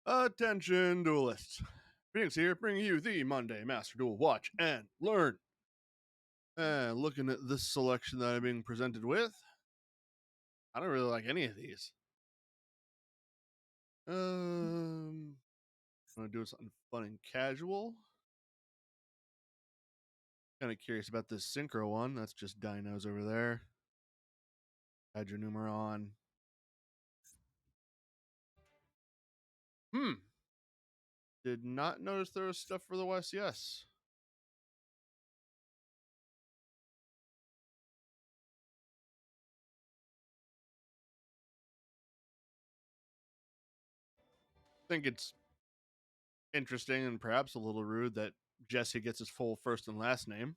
Attention, duelists. Phoenix here, bringing you the Monday Master Duel Watch and Learn. And looking at this selection that I'm being presented with, I don't really like any of these. I'm gonna do something fun and casual. Kind of curious about this synchro one. That's just dinos over there. Hydronumeron. Did not notice there was stuff for the YCS. I think it's interesting and perhaps a little rude that Jesse gets his full first and last name.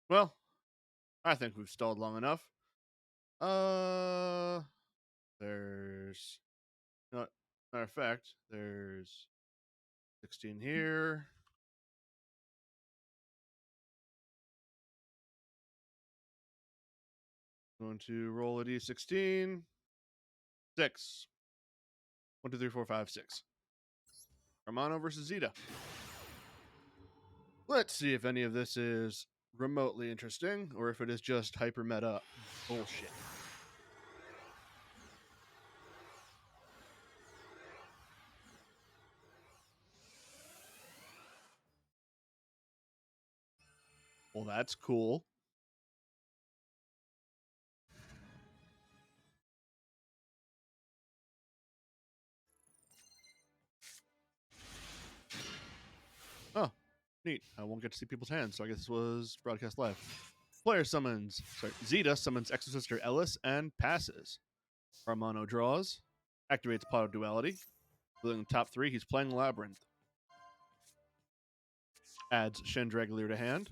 Well, I think we've stalled long enough. There's matter of fact, there's 16 here. Going to roll a d16. 6. 1, 2, 3, 4, 5, 6. Romano versus Zeta. Let's see if any of this is remotely interesting or if it is just hyper meta bullshit. Well, that's cool. Oh, neat. I won't get to see people's hands, so I guess this was broadcast live. Player summons, Zeta summons Exosister Ellis and passes. Romano draws, activates Pot of Duality. Within the top 3, he's playing Labyrinth. Adds Shen Draglier to hand.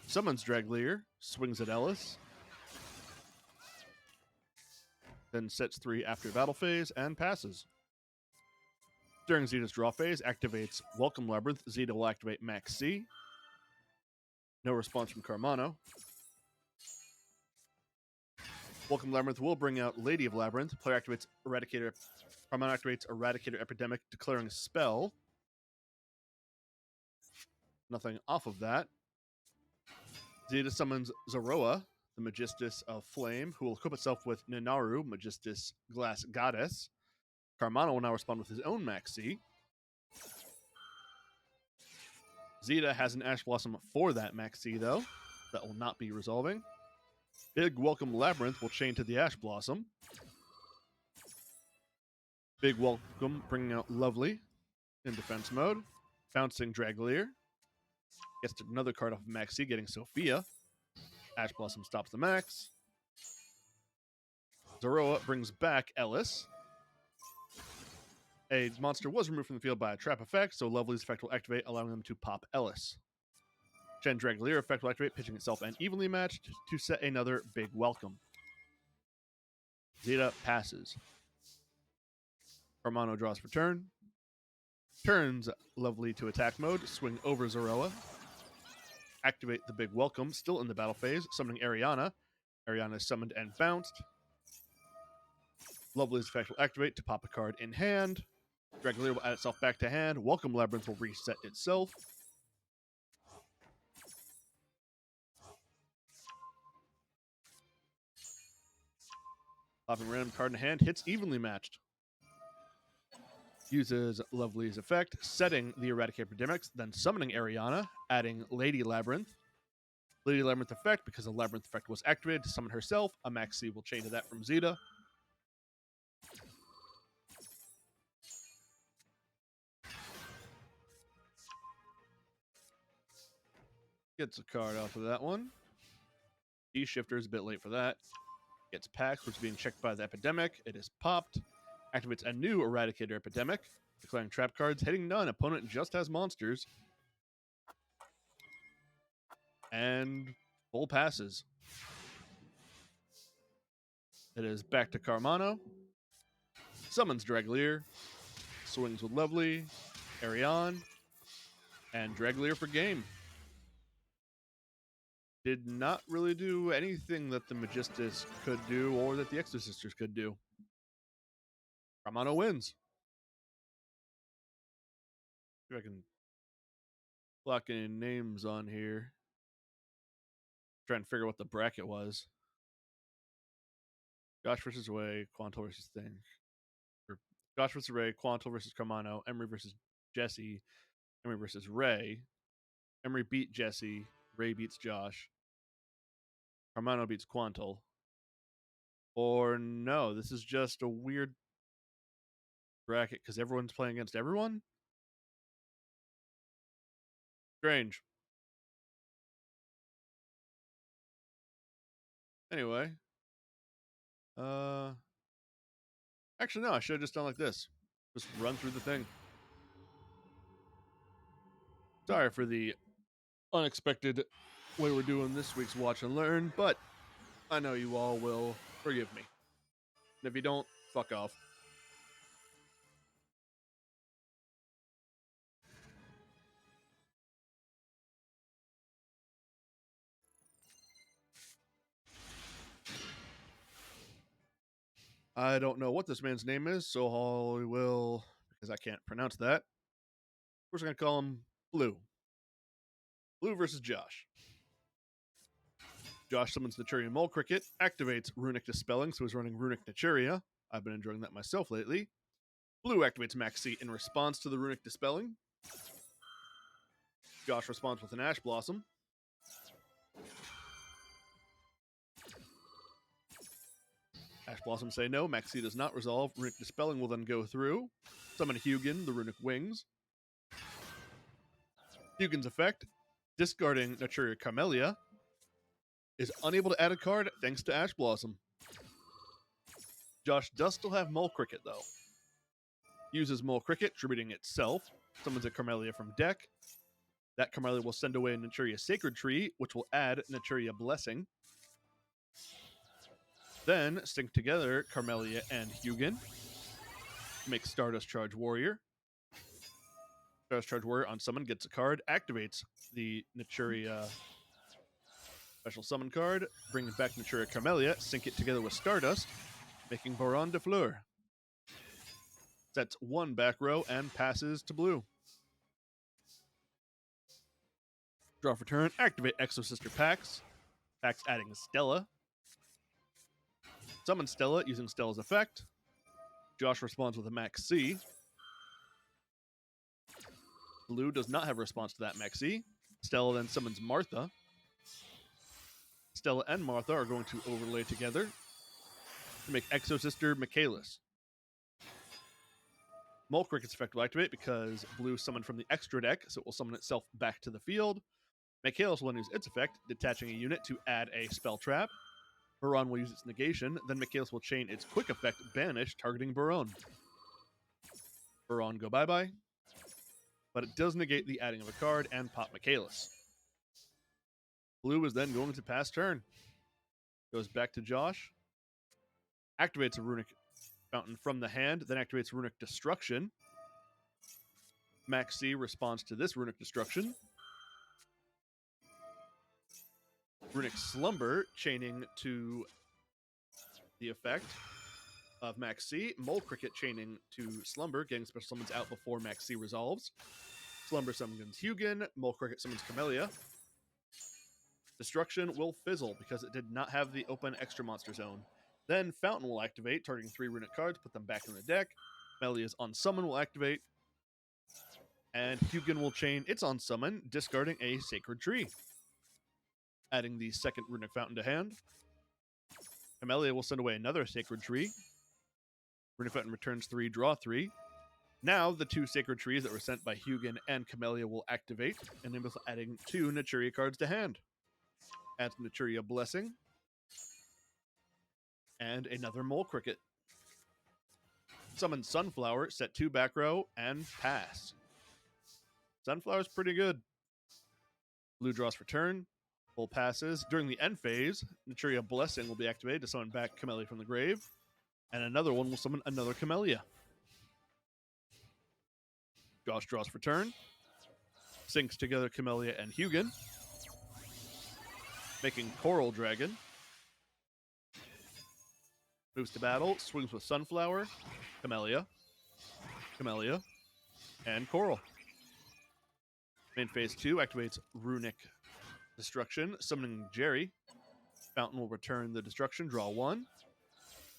Summons Draglier, swings at Ellis. Then sets 3 after battle phase and passes. During Zeta's draw phase, activates Welcome Labyrinth. Zeta will activate Max C. No response from Carmano. Welcome Labyrinth will bring out Lady of Labyrinth. Player activates Eradicator. Carmano activates Eradicator Epidemic, declaring a spell. Nothing off of that. Zeta summons Zoroa, the Magistus of Flame, who will equip itself with Ninaru, Magistus Glass Goddess. Carmano will now respond with his own Max C. Zeta has an Ash Blossom for that Max C, though. That will not be resolving. Big Welcome Labyrinth will chain to the Ash Blossom. Big Welcome bringing out Lovely in defense mode. Bouncing Draglier. Gets another card off of Max C, getting Sophia. Ash Blossom stops the Max. Zoroa brings back Ellis. A monster was removed from the field by a trap effect, so Lovely's effect will activate, allowing them to pop Ellis. Shen Draglier effect will activate, pitching itself and evenly matched to set another Big Welcome. Zeta passes. Romano draws for turn. Turns Lovely to attack mode, swing over Zoroa. Activate the Big Welcome, still in the battle phase, summoning Ariana. Ariana is summoned and bounced. Lovely's effect will activate to pop a card in hand. Draglier will add itself back to hand. Welcome Labyrinth will reset itself. Popping random card in hand, hits evenly matched. Uses Lovely's effect, setting the Eradicate Epidemics, then summoning Ariana, adding Lady Labyrinth. Lady Labyrinth effect, because the Labyrinth effect was activated to summon herself. A Max C will chain to that from Zeta. Gets a card off of that one. D-Shifter is a bit late for that. Gets Pax, which is being checked by the Epidemic. It is popped. Activates a new Eradicator Epidemic, declaring trap cards, hitting none. Opponent just has monsters. And full passes. It is back to Carmano. Summons Draglier. Swings with Lovely. Ariane. And Draglier for game. did not really do anything that the Magistus could do or that the Exorcisters could do. Romano wins. See if I can lock any names on here. Trying to figure out what the bracket was. Josh versus Ray, Quanto versus Thing. Or Josh versus Ray, Quanto versus Carmano, Emery versus Jesse, Emery versus Ray. Emery beat Jesse, Ray beats Josh. Carmano beats Quantal. Or no, this is just a weird bracket because everyone's playing against everyone? Strange. Anyway. Actually, no, I should have just done like this. Just run through the thing. Sorry for the unexpected way we're doing this week's Watch and Learn, but I know you all will forgive me. And if you don't, fuck off. I don't know what this man's name is, so I will, because I can't pronounce that, we're just going to call him Blue. Blue versus Josh. Josh summons Naturia Mole Cricket, activates Runic Dispelling, so he's running Runic Naturia. I've been enjoying that myself lately. Blue activates Maxi in response to the Runic Dispelling. Josh responds with an Ash Blossom. Ash Blossom say no. Maxi does not resolve. Runic Dispelling will then go through. Summon Hugin, the Runic Wings. Hugin's effect, discarding Naturia Carmelia, is unable to add a card thanks to Ash Blossom. Josh does still have Mole Cricket, though. Uses Mole Cricket, tributing itself. Summons a Carmelia from deck. That Carmelia will send away Naturia Sacred Tree, which will add Naturia Blessing. Then sync together Carmelia and Hugin. Make Stardust Charge Warrior. Stardust Charge Warrior on summon gets a card, activates the Naturia special summon card, brings back Naturia Carmelia, sync it together with Stardust, making Baron de Fleur. Sets one back row and passes to blue. Draw for turn, activate Exosister Pax. Pax adding Stella. Summon Stella using Stella's effect. Josh responds with a Max C. Blue does not have a response to that Max C. Stella then summons Martha. Stella and Martha are going to overlay together to make Exosister Michaelis. Mole Cricket's effect will activate because Blue summoned from the extra deck, so it will summon itself back to the field. Michaelis will then use its effect, detaching a unit to add a spell trap. Baron will use its negation, then Michaelis will chain its quick effect, banish, targeting Baron. Baron go bye-bye, but it does negate the adding of a card and pop Michaelis. Blue is then going to pass turn. Goes back to Josh. Activates a Runic Fountain from the hand, then activates Runic Destruction. Max C responds to this Runic Destruction. Runic Slumber, chaining to the effect of Max C. Mole Cricket chaining to Slumber, getting special summons out before Max C resolves. Slumber summons Hugin. Mole Cricket summons Camellia. Destruction will fizzle because it did not have the open extra monster zone. Then Fountain will activate, targeting 3 runic cards, put them back in the deck. Camelia's on summon will activate. And Hugin will chain its on summon, discarding a Sacred Tree. Adding the second Runic Fountain to hand. Camellia will send away another Sacred Tree. Runic Fountain returns 3, draw 3. Now, the 2 Sacred Trees that were sent by Hugin and Camellia will activate, and adding 2 Naturia cards to hand. Adds Naturia Blessing. And another Mole Cricket. Summon Sunflower, set 2 back row, and pass. Sunflower's pretty good. Blue draws for turn. Full passes. During the end phase, Naturia Blessing will be activated to summon back Camellia from the grave. And another one will summon another Camellia. Josh draws for turn. Syncs together Camellia and Hugin. making Coral Dragon. Moves to battle, swings with Sunflower, Camellia, and Coral. Main phase 2 activates Runic Destruction, summoning Jerry. Fountain will return the destruction, draw 1.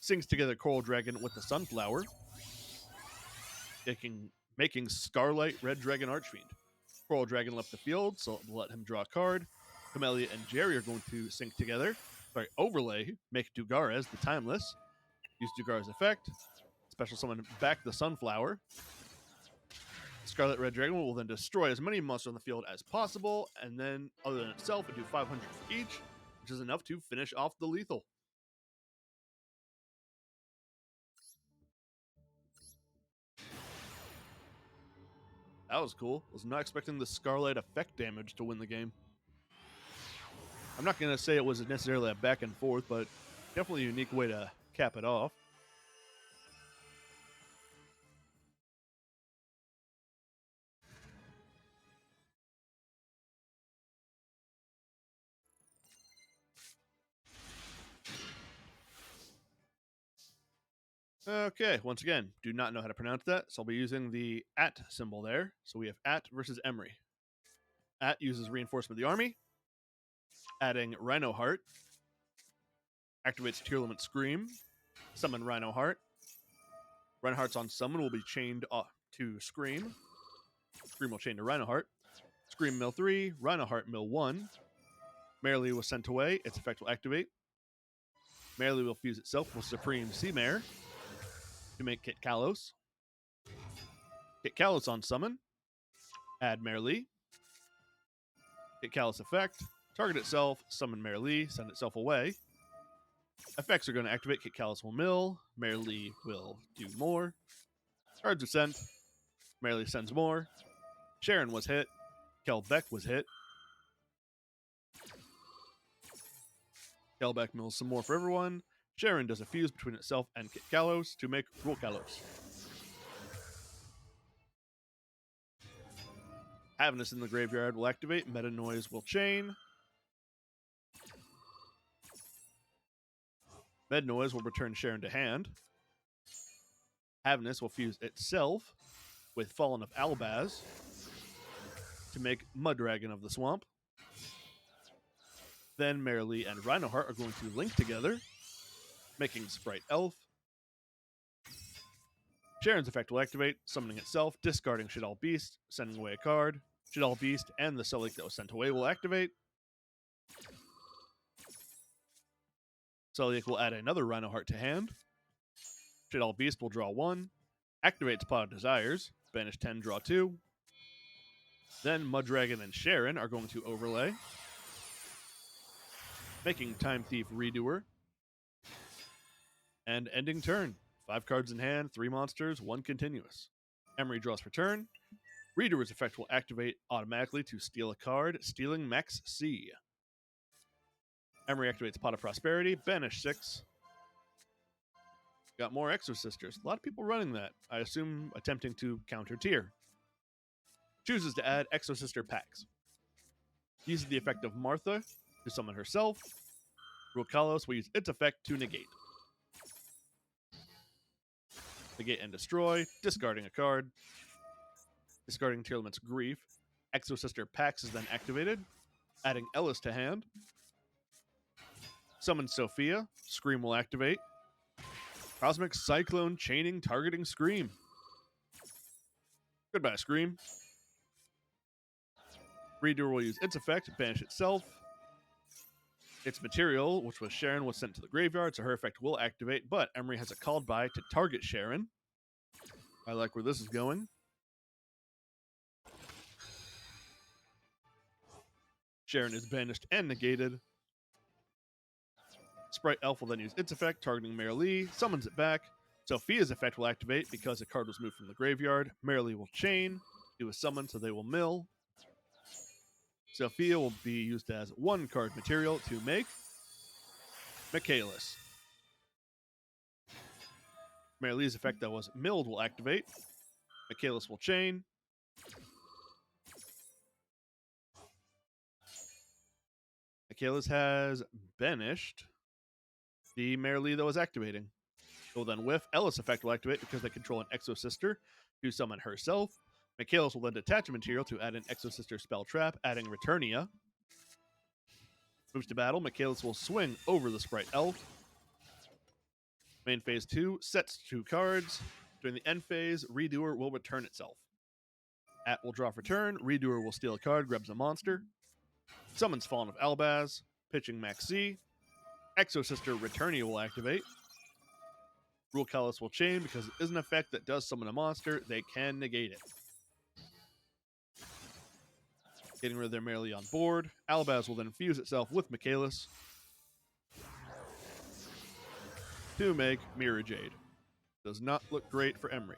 Sings together Coral Dragon with the Sunflower, making Starlight Red Dragon Archfiend. Coral Dragon left the field, so we'll let him draw a card. Camellia and Jerry are going to sync together. Overlay, make Dugares the Timeless. Use Dugares' effect. Special summon back the Sunflower. Scarlet Red Dragon will then destroy as many monsters on the field as possible, and then, other than itself, it do 500 for each, which is enough to finish off the lethal. That was cool. Was not expecting the Scarlet effect damage to win the game. I'm not going to say it was necessarily a back and forth, but definitely a unique way to cap it off. Okay, once again, do not know how to pronounce that, so I'll be using the at symbol there. So we have at versus Emery. At uses reinforcement of the army, adding Rhino Heart. Activates Tearlament Scream. Summon Rhino Heart. Rhino Heart's on summon will be chained to Scream. Scream will chain to Rhino Heart. Scream mill 3, Rhino Heart mill 1. Merrily was sent away. Its effect will activate. Merrily will fuse itself with Supreme Sea Mare to make Kit Kalos. Kit Kalos on summon. Add Merrily. Kit Kalos effect. Target itself. Summon Merrily. Send itself away. Effects are going to activate. Kit Kalos will mill. Merrily will do more. Cards are sent. Merrily sends more. Sharon was hit. Kelbeck was hit. Kelbeck mills some more for everyone. Sharon does a fuse between itself and Kit Kalos to make Cruel Kalos. Havness in the graveyard will activate. Meta Noise will chain. Med Noise will return Sharon to hand. Havness will fuse itself with Fallen of Albaz to make Mud Dragon of the Swamp. Then Merrily and Rhino Heart are going to link together, making Sprite Elf. Sharon's effect will activate, summoning itself, discarding Shadal Beast, sending away a card. Shadal Beast and the Selleek that was sent away will activate. Selleek will add another Rhino Heart to hand. Shadal Beast will draw 1. Activates Pot of Desires. Banish 10, draw 2. Then Mud Dragon and Sharon are going to overlay, making Time Thief Redoer. And ending turn. 5 cards in hand, 3 monsters, 1 continuous. Emery draws for turn. Redoer's effect will activate automatically to steal a card, stealing Max C. Emery activates Pot of Prosperity, banish 6. Got more Exorcisters. A lot of people running that. I assume attempting to counter tier. Chooses to add Exorcister packs. Uses the effect of Martha to summon herself. Rukalos will use its effect to negate. Negate and destroy, discarding a card. Discarding Tearlament's Grief. Exorcister Pax is then activated, adding Ellis to hand. Summon Sophia. Scream will activate. Cosmic Cyclone chaining targeting Scream. Goodbye, Scream. Redoer will use its effect to banish itself. Its material, which was Sharon, was sent to the graveyard, so her effect will activate, but Emery has a called by to target Sharon. I like where this is going. Sharon is banished and negated. Sprite Elf will then use its effect, targeting Merrily, summons it back. Sophia's effect will activate because a card was moved from the graveyard. Merrily will chain, do a summon, so they will mill. Sophia will be used as 1 card material to make Michaelis. Merrily's effect that was milled will activate. Michaelis will chain. Michaelis has banished the Merrily that was activating. It will then whiff. Ellis effect will activate because they control an Exo Sister to summon herself. Michaelis will then detach a material to add an Exo Sister spell trap, adding Returnia. Moves to battle. Michaelis will swing over the Sprite Elf. Main phase 2 sets 2 cards. During the end phase, Redoer will return itself. At will draw for turn. Redoer will steal a card, grabs a monster. Summons Fallen of Albaz. Pitching Max Z. Exo Sister Returnia will activate. Rule Callus will chain because it is an effect that does summon a monster. They can negate it. Getting rid of their Merrily on board. Albaz will then fuse itself with Michaelis to make Mirror Jade. Does not look great for Emery.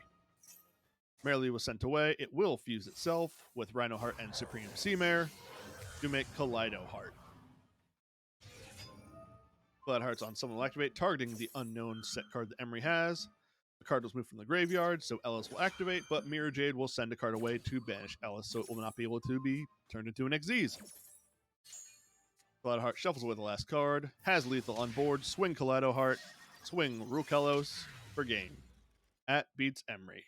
Merrily was sent away. It will fuse itself with Rhino Heart and Supreme Seamare to make Kaleido Heart. Glad Heart's on summon will activate, targeting the unknown set card that Emery has. The card was moved from the graveyard, so Ellis will activate, but Mirror Jade will send a card away to banish Ellis, so it will not be able to be turned into an Xyz. Kaleido Heart shuffles away the last card, has lethal on board, swing Kaleido Heart, swing Rukalos for game. At beats Emery.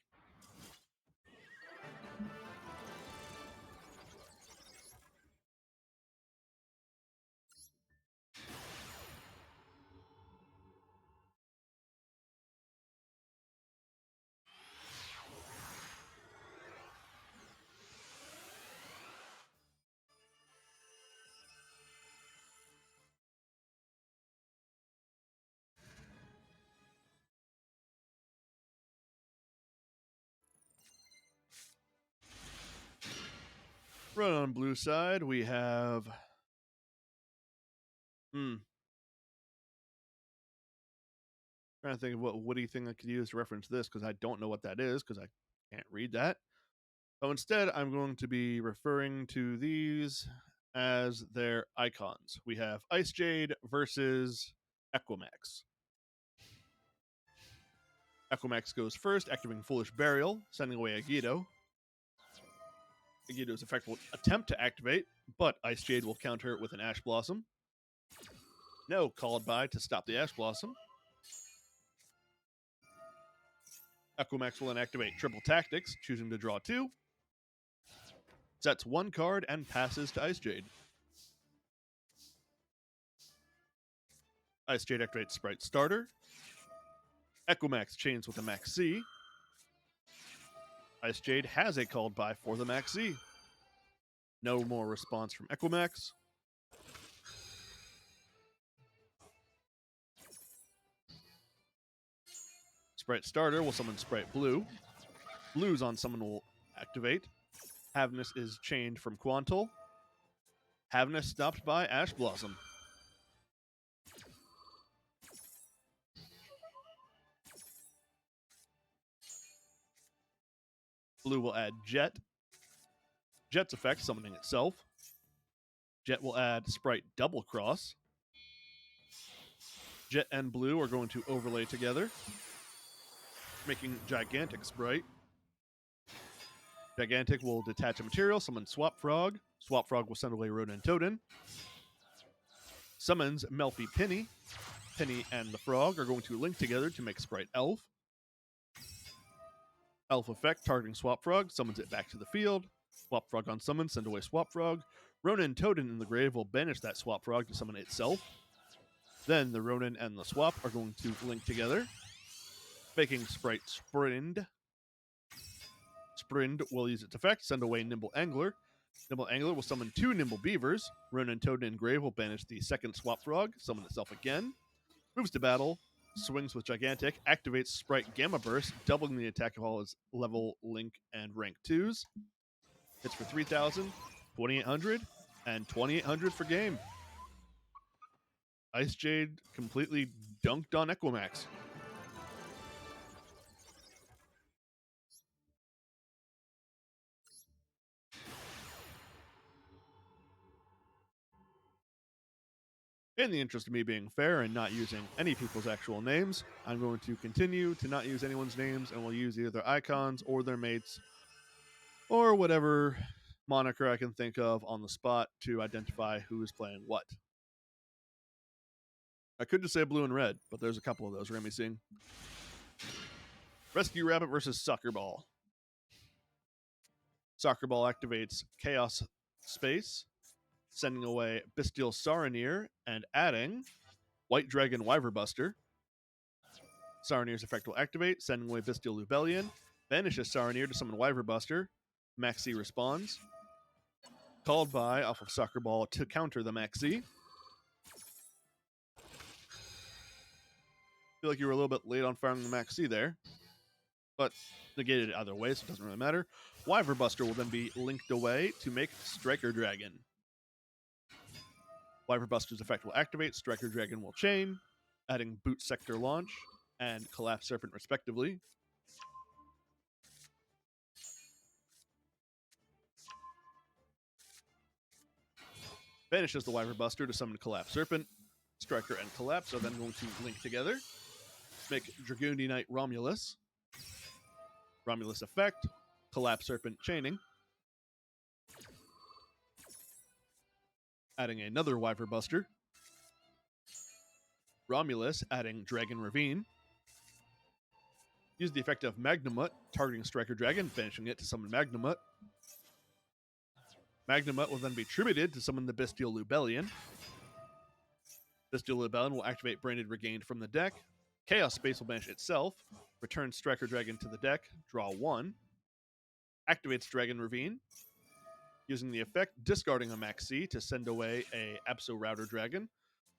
Run on blue side, we have trying to think of what witty thing I could use to reference this, because I don't know what that is, because I can't read that. So instead, I'm going to be referring to these as their icons. We have Ice Jade versus Equimax. Equimax goes first, activating Foolish Burial, sending away Agido. Agido's effect will attempt to activate, but Ice Jade will counter it with an Ash Blossom. No, called by to stop the Ash Blossom. Equimax will then activate Triple Tactics, choosing to draw 2. Sets 1 card and passes to Ice Jade. Ice Jade activates Sprite Starter. Equimax chains with a Max Z. Ice Jade has a called by for the Max Z. No more response from Equimax. Sprite Starter will summon Sprite Blue. Blues on summon will activate. Havness is chained from Quantal. Havness stopped by Ash Blossom. Blue will add Jet. Jet's effect, summoning itself. Jet will add Sprite Double Cross. Jet and Blue are going to overlay together, making Gigantic Sprite. Gigantic will detach a material, summon Swap Frog. Swap Frog will send away Ronin Totem. Summons Melfi Penny. Penny and the Frog are going to link together to make Sprite Elf. Elf effect, targeting Swap Frog, summons it back to the field. Swap Frog on summon, send away Swap Frog. Ronin Totem in the grave will banish that Swap Frog to summon itself. Then the Ronin and the Swap are going to link together, making Sprite Sprind. Sprind will use its effect, send away Nimble Angler. Nimble Angler will summon 2 Nimble Beavers. Ronin Totem in grave will banish the second Swap Frog, summon itself again. Moves to battle, swings with Gigantic, activates Sprite Gamma Burst, doubling the attack of all his level, link, and rank 2s. Hits for 3,000, 2,800, and 2,800 for game. Ice Jade completely dunked on Equimax. In the interest of me being fair and not using any people's actual names, I'm going to continue to not use anyone's names, and we'll use either their icons or their mates or whatever moniker I can think of on the spot to identify who is playing what. I could just say blue and red, but there's a couple of those we're going to be seeing. Rescue Rabbit versus Soccer Ball. Soccer Ball activates Chaos Space, sending away Bestial Saronir and adding White Dragon Wyverbuster. Saronir's effect will activate, sending away Bestial Lubellion, banishes Saronir to summon Wyverbuster. Maxi responds. Called by off of Soccer Ball to counter the Maxi. Feel like you were a little bit late on firing the Maxi there, but negated it either way, so it doesn't really matter. Wyverbuster will then be linked away to make Striker Dragon. Wyverbuster's effect will activate, Striker Dragon will chain, adding Boot Sector Launch and Collapse Serpent respectively. Banishes the Wyverbuster to summon Collapse Serpent. Striker and Collapse are then going to link together. Make Dragoon Knight Romulus. Romulus effect, Collapse Serpent chaining. Adding another Wyverbuster. Romulus adding Dragon Ravine. Use the effect of Magnamut, targeting Striker Dragon, banishing it to summon Magnamut. Magnamut will then be tributed to summon the Bestial Lubellion. Bestial Lubellion will activate Branded Regained from the deck. Chaos Space will banish itself. Return Striker Dragon to the deck. Draw 1. Activates Dragon Ravine. Using the effect, discarding a Maxi to send away a Abso Router Dragon,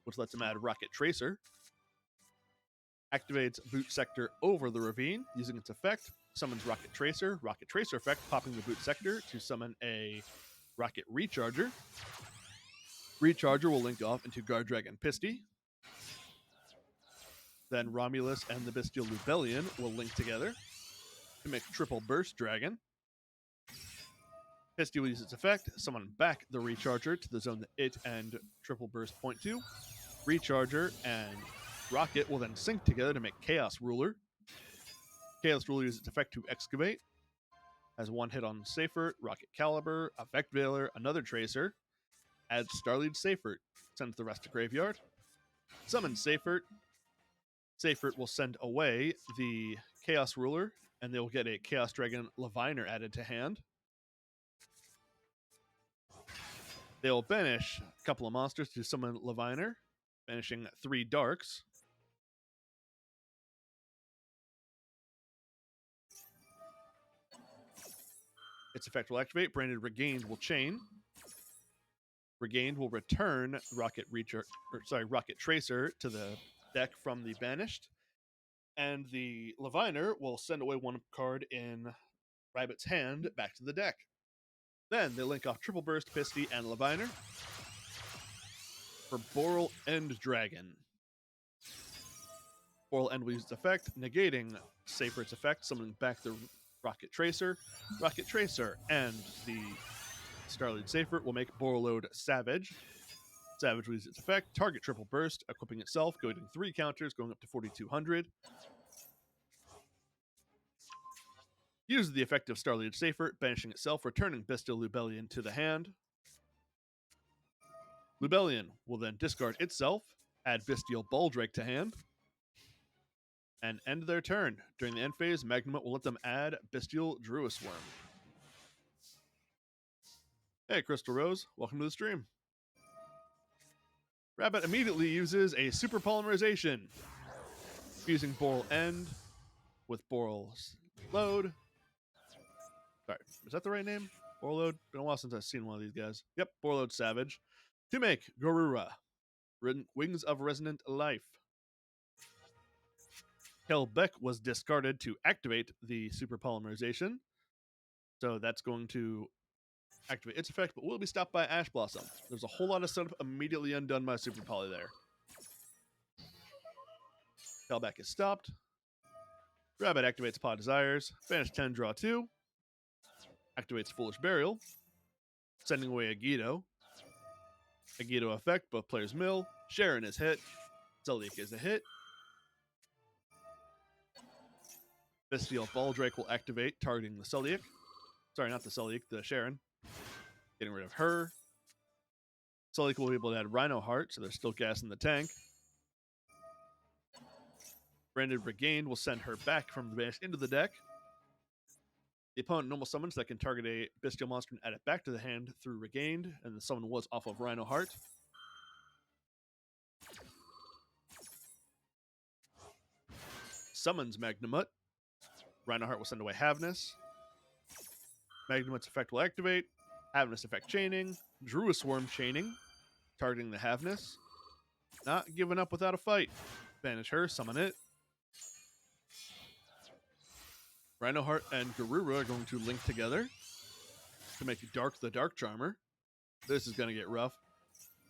which lets him add Rocket Tracer. Activates Boot Sector over the Ravine. Using its effect, summons Rocket Tracer. Rocket Tracer effect, popping the Boot Sector to summon a Rocket Recharger. Recharger will link off into Guard Dragon Pisty. Then Romulus and the Bestial Lubellion will link together to make Triple Burst Dragon. Pisty will use its effect, summon back the Recharger to the zone that it and Triple Burst point to. Recharger and Rocket will then sync together to make Chaos Ruler. Chaos Ruler uses its effect to excavate. Has one hit on Seifert, Rocket Caliber, a Vect Veiler, another Tracer. Adds Starlead Seifert, sends the rest to graveyard. Summon Seifert. Seifert will send away the Chaos Ruler, and they will get a Chaos Dragon Leviner added to hand. They will banish a couple of monsters to summon Leviner, banishing 3 Darks. Its effect will activate. Branded Regained will chain. Regained will return Rocket Tracer to the deck from the banished. And the Leviner will send away 1 card in Rabbit's hand back to the deck. Then they link off Triple Burst, Pisty, and Leviner for Boral End Dragon. Boral End will use its effect, negating Seifert's effect, summoning back the Rocket Tracer. Rocket Tracer and the Starlead Seifert will make Borreload Savage. Savage will use its effect, target Triple Burst, equipping itself, going to 3 counters, going up to 4,200. Uses the effect of Starlead Seifert, banishing itself, returning Bestial Lubellion to the hand. Lubellion will then discard itself, add Bestial Baldrake to hand, and end their turn. During the end phase, Magnamut will let them add Bestial Druisworm. Hey, Crystal Rose, welcome to the stream. Rabbit immediately uses a Super Polymerization, fusing Boral End with Boral's Load. Sorry, is that the right name? Borload? Been a while since I've seen one of these guys. Yep, Borload Savage. To make Garura, Wings of Resonant Life. Kelbeck was discarded to activate the Super Polymerization. So that's going to activate its effect, but will be stopped by Ash Blossom. There's a whole lot of setup immediately undone by Super Poly there. Kelbeck is stopped. Rabbit activates Pod Desires. Banish 10, draw 2. Activates Foolish Burial. Sending away Agido. Agido effect, both players mill. Sharon is hit. Zeliek is a hit. Bestial Baldrake will activate, targeting the Zeliek. Sorry, not the Zeliek, the Sharon. Getting rid of her. Zeliek will be able to add Rhino Heart, so there's still gas in the tank. Branded Regained will send her back from the base into the deck. The opponent normal summons that can target a bestial monster and add it back to the hand through Regained, and the summon was off of Rhino Heart. Summons Magnamut. Rhino Heart will send away Havnus. Magnamut's effect will activate. Havnus effect chaining. Drew a Swarm chaining, targeting the Havnus. Not giving up without a fight. Banish her, summon it. Rhino Heart and Garura are going to link together to make Dark the Dark Charmer. This is going to get rough.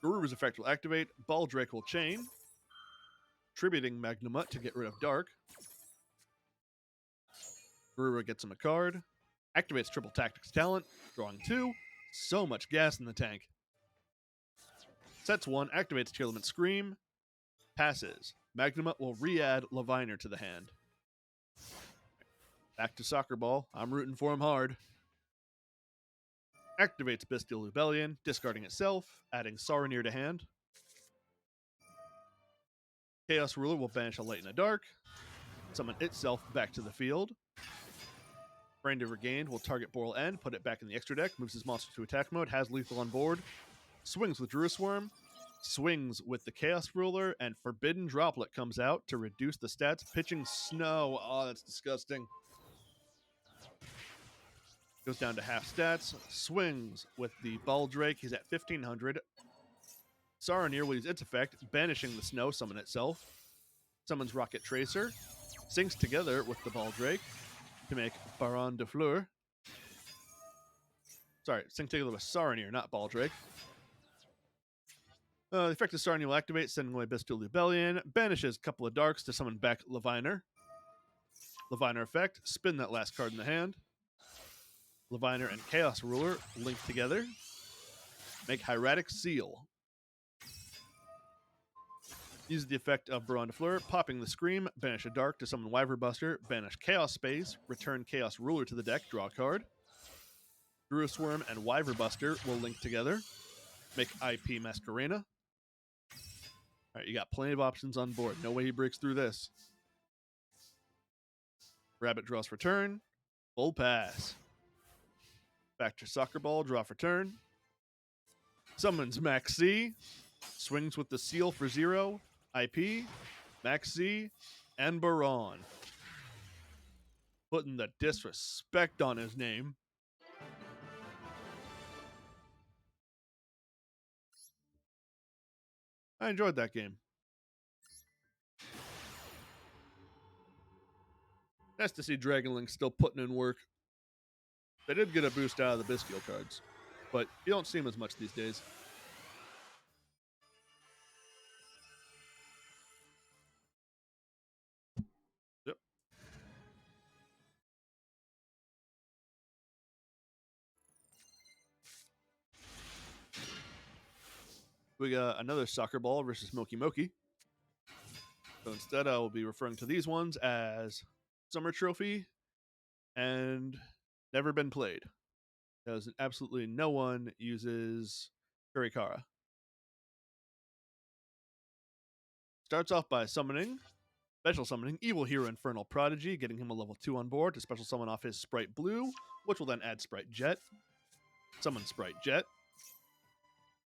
Garura's effect will activate. Baldrake will chain, tributing Magnamut to get rid of Dark. Garura gets him a card. Activates Triple Tactics talent, drawing 2. So much gas in the tank. Sets 1, activates Tearlament Scream. Passes. Magnamut will re-add Leviner to the hand. Back to Soccer Ball. I'm rooting for him hard. Activates Bestial Rebellion, discarding itself, adding Saronir to hand. Chaos Ruler will banish a Light and a Dark. Summon itself back to the field. Branded Regained will target Boral End, put it back in the extra deck, moves his monster to attack mode, has lethal on board. Swings with Druid Swarm. Swings with the Chaos Ruler, and Forbidden Droplet comes out to reduce the stats. Pitching Snow. Oh, that's disgusting. Goes down to half stats. Swings with the Baldrake. He's at 1500. Saronir will use its effect, banishing the Snow, summon itself. Summons Rocket Tracer. Syncs together with the Baldrake to make Baron de Fleur. Sorry, sync together with Saronir, not Baldrake. The effect of Saronir will activate, sending away Bestial Rebellion. Banishes a couple of Darks to summon back Leviner. Leviner effect, spin that last card in the hand. Leviner and Chaos Ruler link together. Make Hieratic Seal. Use the effect of Baron de Fleur, popping the Scream, banish a Dark to summon Wyverbuster, banish Chaos Space, return Chaos Ruler to the deck, draw a card. Druid Swarm and Wyverbuster will link together. Make IP Masquerena. Alright, you got plenty of options on board. No way he breaks through this. Rabbit draws for turn. Full pass. Back to Soccer Ball, draw for turn. Summons Max C. Swings with the Seal for 0. IP, Max C, and Baron. Putting the disrespect on his name. I enjoyed that game. Nice to see Dragon Link still putting in work. They did get a boost out of the Bestial cards, but you don't see them as much these days. Yep. We got another Soccer Ball versus Moki Moki. So instead, I will be referring to these ones as Summer Trophy and Never Been Played, because absolutely no one uses Kurikara. Starts off by special summoning Evil Hero Infernal Prodigy, getting him a level 2 on board to special summon off his Sprite Blue, which will then add Sprite Jet. Summon Sprite Jet.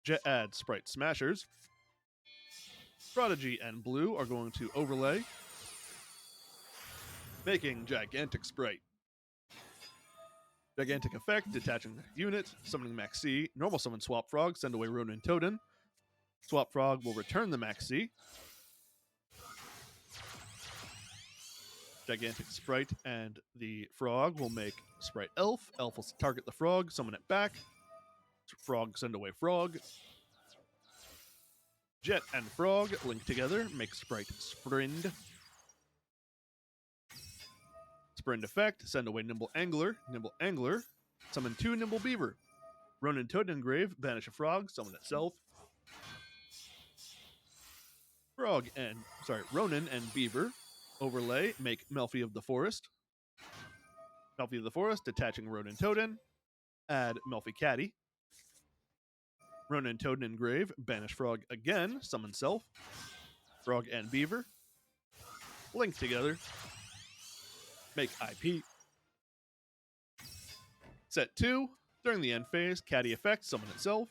Jet adds Sprite Smashers. Prodigy and Blue are going to overlay, making Gigantic Sprite. Gigantic effect, detaching unit, summoning Max C, normal summon Swap Frog, send away Ronin Totem. Swap Frog will return the Max C. Gigantic Sprite and the Frog will make Sprite Elf. Elf will target the Frog, summon it back. Frog, send away Frog. Jet and Frog link together, make Sprite Sprind. Sprind effect, send away Nimble Angler. Nimble Angler, summon 2 Nimble Beaver. Ronin Totengrave, banish a Frog, summon itself. Ronin and Beaver overlay, make Melfi of the Forest. Melfi of the Forest, detaching Ronin Toten, add Melfi Caddy. Ronin Toten Engrave, banish Frog again, summon self. Frog and Beaver. link together, make IP. Set 2, during the end phase, caddy effect, summon itself.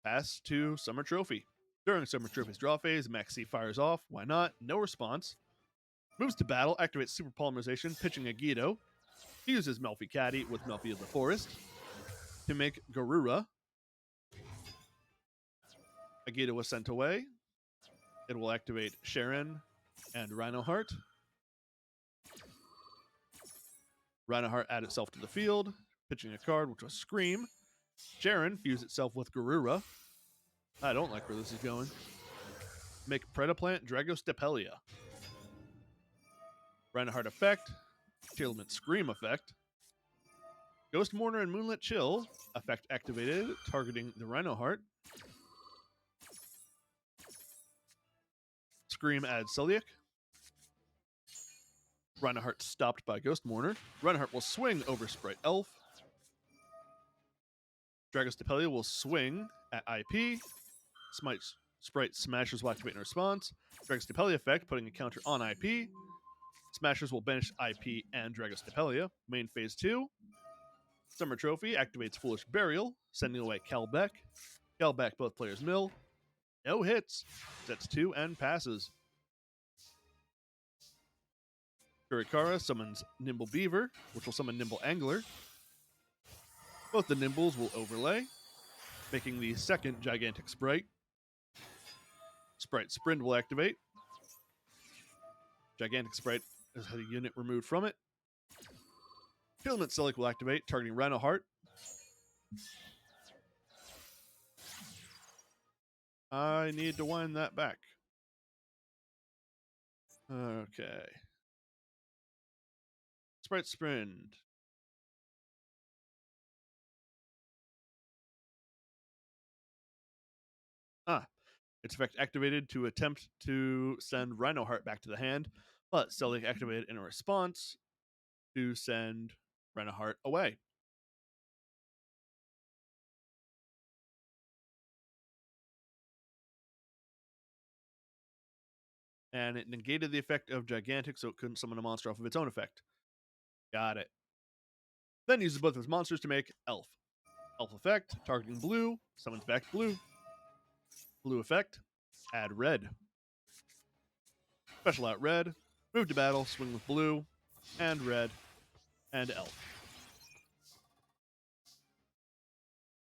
Pass to Summer Trophy. During Summer Trophy's draw phase, Maxi fires off. Why not? No response. Moves to battle, activates Super Polymerization, pitching a Guido. He uses Melfi Caddy with Melfi of the Forest to make Garura. Agita was sent away. It will activate Sharon and Rhinoheart. Rhinoheart add itself to the field, pitching a card, which was Scream. Sharon fused itself with Garura. I don't like where this is going. Make Predaplant Dragostepelia. Rhinoheart effect. Chillment Scream effect. Ghost Mourner and Moonlit Chill effect activated, targeting the Rhinoheart. Scream adds Celiac. Rhinoheart stopped by Ghost Mourner. Rhinoheart will swing over Sprite Elf. Dragostepelia will swing at IP. Sprite Smashers will activate in response. Dragostepelia effect, putting a counter on IP. Smashers will banish IP and Dragostepelia. Main phase 2. Summer Trophy activates Foolish Burial, sending away Kelbeck. Kelbeck both players mill. No hits. Sets 2 and passes. Kurikara summons Nimble Beaver, which will summon Nimble Angler. Both the Nimbles will overlay, making the second Gigantic Sprite. Sprite Sprint will activate. Gigantic Sprite has had a unit removed from it. Filament Celic will activate, targeting Rhinoheart. I need to wind that back. Okay. Sprite Sprint. Its effect activated to attempt to send Rhinoheart back to the hand, but Celic activated in a response to send Rhinoheart away. And it negated the effect of Gigantic, so it couldn't summon a monster off of its own effect. Got it. Then uses both of its monsters to make Elf. Elf effect, targeting blue, summons back blue. Blue effect, add red. Special out red, move to battle, swing with blue, and red, and Elf.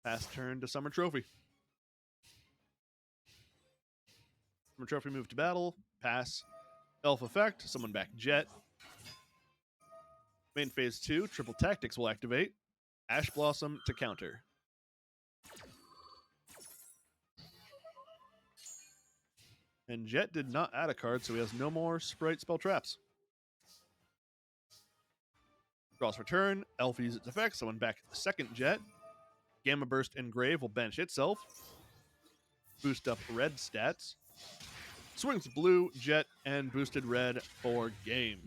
Pass turn to Summer Trophy. Summer Trophy move to battle, pass. Elf effect, summon back Jet. Main phase 2, Triple Tactics will activate. Ash Blossom to counter. And Jet did not add a card, so he has no more Sprite spell traps. Draws return, Elf uses its effect, summon back the second Jet. Gamma Burst Engrave will bench itself. Boost up red stats. Swings blue, Jet, and boosted red for game.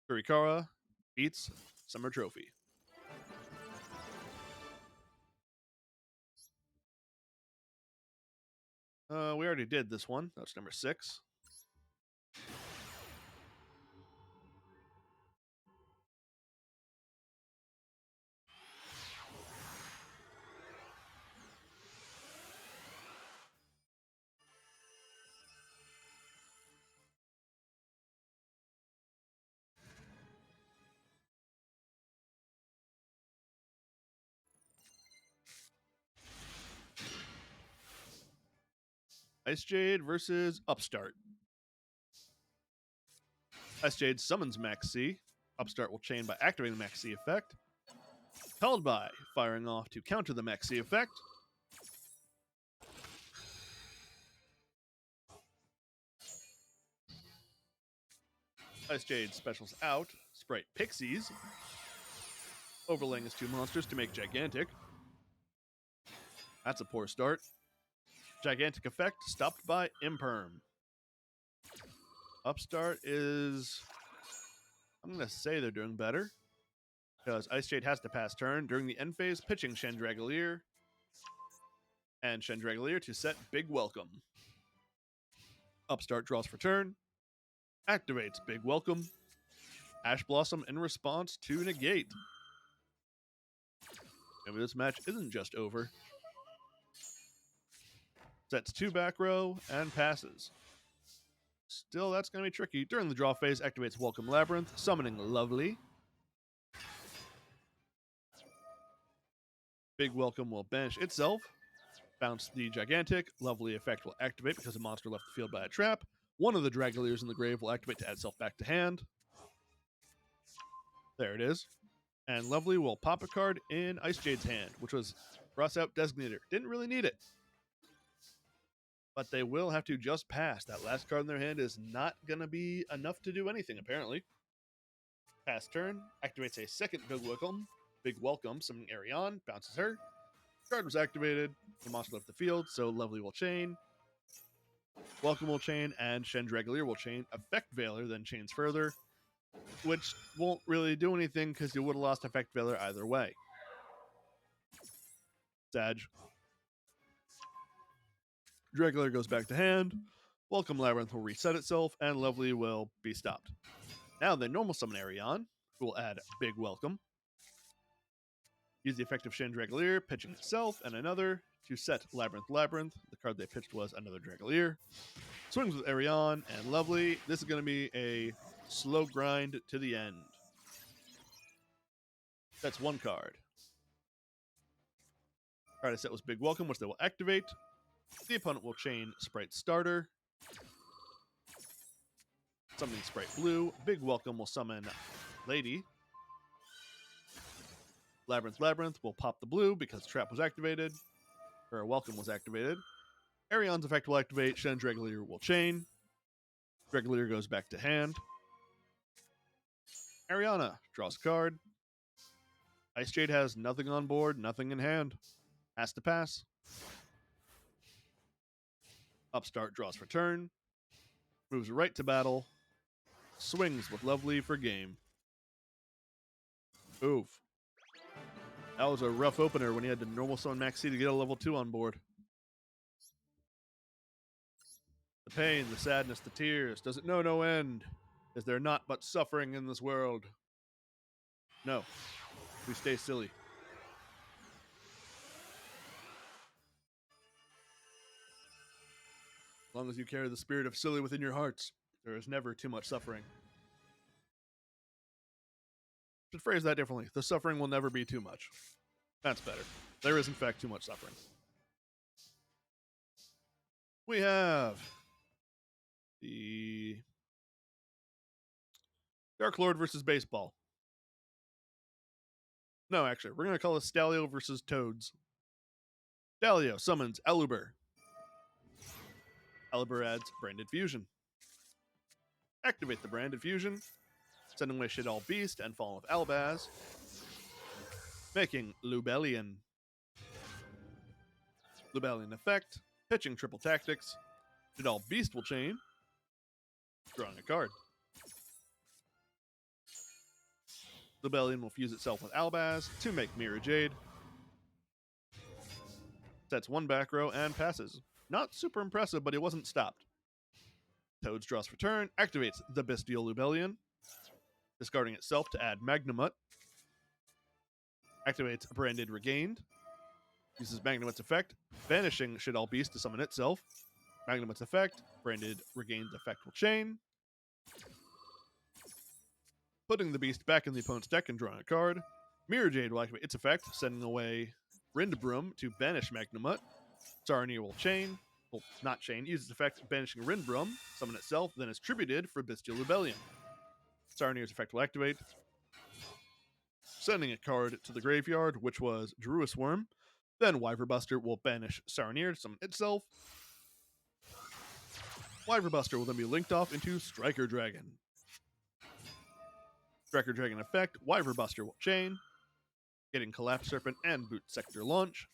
Kurikara beats Summer Trophy. We already did this one. That's number 6. Ice Jade versus Upstart. Ice Jade summons Max C. Upstart will chain by activating the Max C effect. Called by firing off to counter the Max C effect. Ice Jade specials out Sprite Pixies, overlaying his 2 monsters to make Gigantic. That's a poor start. Gigantic effect stopped by Imperm. Upstart is, I'm going to say they're doing better, because Ice Jade has to pass turn during the end phase, pitching Chandragolier and Chandragolier to set Big Welcome. Upstart draws for turn. Activates Big Welcome. Ash Blossom in response to negate. Maybe this match isn't just over. Sets 2 back row and passes. Still, that's going to be tricky. During the draw phase, activates Welcome Labyrinth, summoning Lovely. Big Welcome will banish itself. Bounce the Gigantic. Lovely effect will activate because a monster left the field by a trap. One of the Dragoliers in the grave will activate to add self back to hand. There it is. And Lovely will pop a card in Ice Jade's hand, which was Cross Out Designator. Didn't really need it. But they will have to just pass. That last card in their hand is not going to be enough to do anything, apparently. Pass turn. Activates a second Big Welcome. Big Welcome, summoning Arion. Bounces her. Card was activated. The monster left the field, so Lovely will chain. Welcome will chain, and Chandragolier will chain. Effect Veiler then chains further, which won't really do anything because you would have lost Effect Veiler either way. Sag. Dragolier goes back to hand. Welcome Labyrinth will reset itself, and Lovely will be stopped. Now they normal summon Arion, who will add Big Welcome. Use the effect of Chandragolier, pitching itself and another to set Labyrinth. The card they pitched was another Dragolier. Swings with Arion and Lovely. This is going to be a slow grind to the end. That's one card. Card I set was Big Welcome, which they will activate. The opponent will chain Sprite Starter. Summoning Sprite Blue. Big Welcome will summon Lady. Labyrinth will pop the blue because Trap was activated. Or Welcome was activated. Arion's effect will activate. Chandragolier will chain. Dragolier goes back to hand. Ariana draws a card. Ice Jade has nothing on board, nothing in hand. Has to pass. Upstart draws for turn. Moves right to battle. Swings with Lovely for game. Oof. That was a rough opener when he had to normal summon Maxi to get a level 2 on board. The pain, the sadness, the tears, does it know no end? Is there not but suffering in this world? No. We stay silly. As long as you carry the spirit of silly within your hearts, there is never too much suffering. Should phrase that differently. The suffering will never be too much. That's better. There is, in fact, too much suffering. We have the Dark Lord versus Baseball. No, actually, we're going to call it Stalio versus Toads. Stalio summons Aluber. Aluber adds Branded Fusion. Activate the Branded Fusion. Send away Shadal Beast and Fallen of Albaz. Making Lubellion. Lubellion effect. Pitching Triple Tactics. Shadal Beast will chain. Drawing a card. Lubellion will fuse itself with Albaz to make Mirror Jade. Sets 1 back row and passes. Not super impressive, but he wasn't stopped. Toads draws for turn, activates the Bestial Lubellion, discarding itself to add Magnamut. Activates Branded Regained. Uses Magnamut's effect, banishing Shadal Beast to summon itself. Magnamut's effect, Branded Regained effect will chain. Putting the beast back in the opponent's deck and drawing a card. Mirror Jade will activate its effect, sending away Rindbroom to banish Magnamut. Sarnier will chain. Well, not chain. Use its effect, banishing Rindbroom. Summon itself, then is tributed for Bestial Lubellion. Sarnier's effect will activate. Sending a card to the graveyard, which was Druis Worm. Then Wyverbuster will banish Sarnier to summon itself. Wyverbuster will then be linked off into Striker Dragon. Striker Dragon effect, Wyverbuster will chain, getting Collapse Serpent and Boot Sector Launch.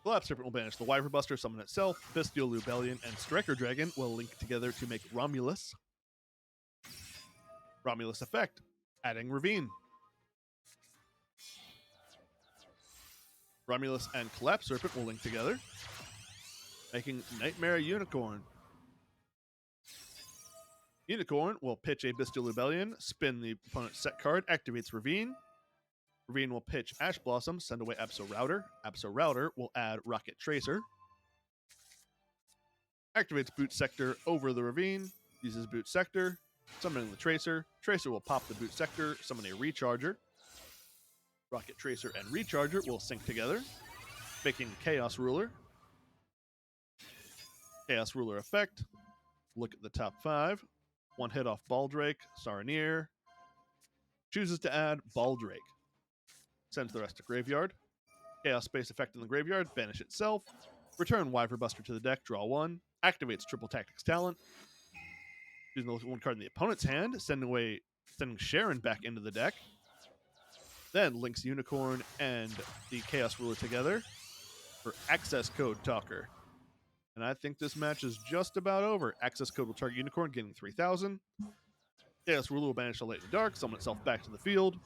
Collapse Serpent will banish the Wyverbuster, summon itself. Bestial Lubellion and Striker Dragon will link together to make Romulus. Romulus effect, adding Ravine. Romulus and Collapse Serpent will link together, making Nightmare Unicorn. Unicorn will pitch a Bestial Rebellion, spin the opponent's set card, activates Ravine. Ravine will pitch Ash Blossom, send away Abso Router. Abso Router will add Rocket Tracer. Activates Boot Sector over the Ravine, uses Boot Sector, summoning the Tracer. Tracer will pop the Boot Sector, summon a Recharger. Rocket Tracer and Recharger will sync together, making Chaos Ruler. Chaos Ruler effect. Look at the top 5. One hit off Baldrake, Saronir. Chooses to add Baldrake. Sends the rest to Graveyard. Chaos Space effect in the Graveyard, banish itself. Return Wyver Buster to the deck, draw 1. Activates Triple Tactics Talent. Choosing the one card in the opponent's hand, sending Sharon back into the deck. Then links Unicorn and the Chaos Ruler together for Access Code Talker. And I think this match is just about over. Access Code will target Unicorn, getting 3,000. Chaos Ruler will banish the Light and Dark, summon itself back to the field.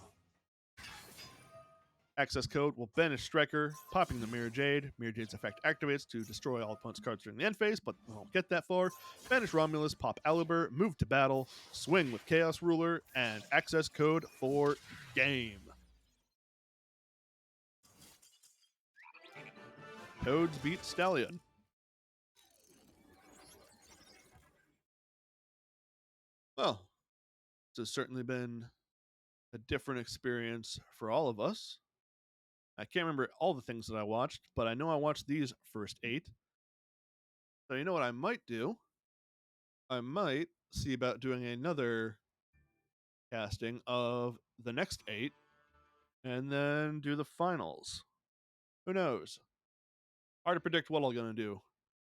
Access Code will banish Striker, popping the Mirror Jade. Mirror Jade's effect activates to destroy all opponent's cards during the end phase, but we won't get that far. Banish Romulus, pop Alibur, move to battle, swing with Chaos Ruler, and Access Code for game. Toads beat Stallion. Well, this has certainly been a different experience for all of us. I can't remember all the things that I watched, but I know I watched these first 8. So you know what I might do? I might see about doing another casting of the next 8 and then do the finals. Who knows? Hard to predict what I'm going to do.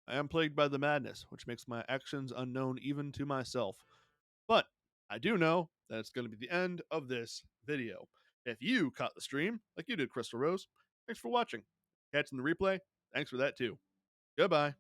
I am plagued by the madness, which makes my actions unknown even to myself. But I do know that it's going to be the end of this video. If you caught the stream, like you did, Crystal Rose, thanks for watching. Catching the replay, thanks for that too. Goodbye.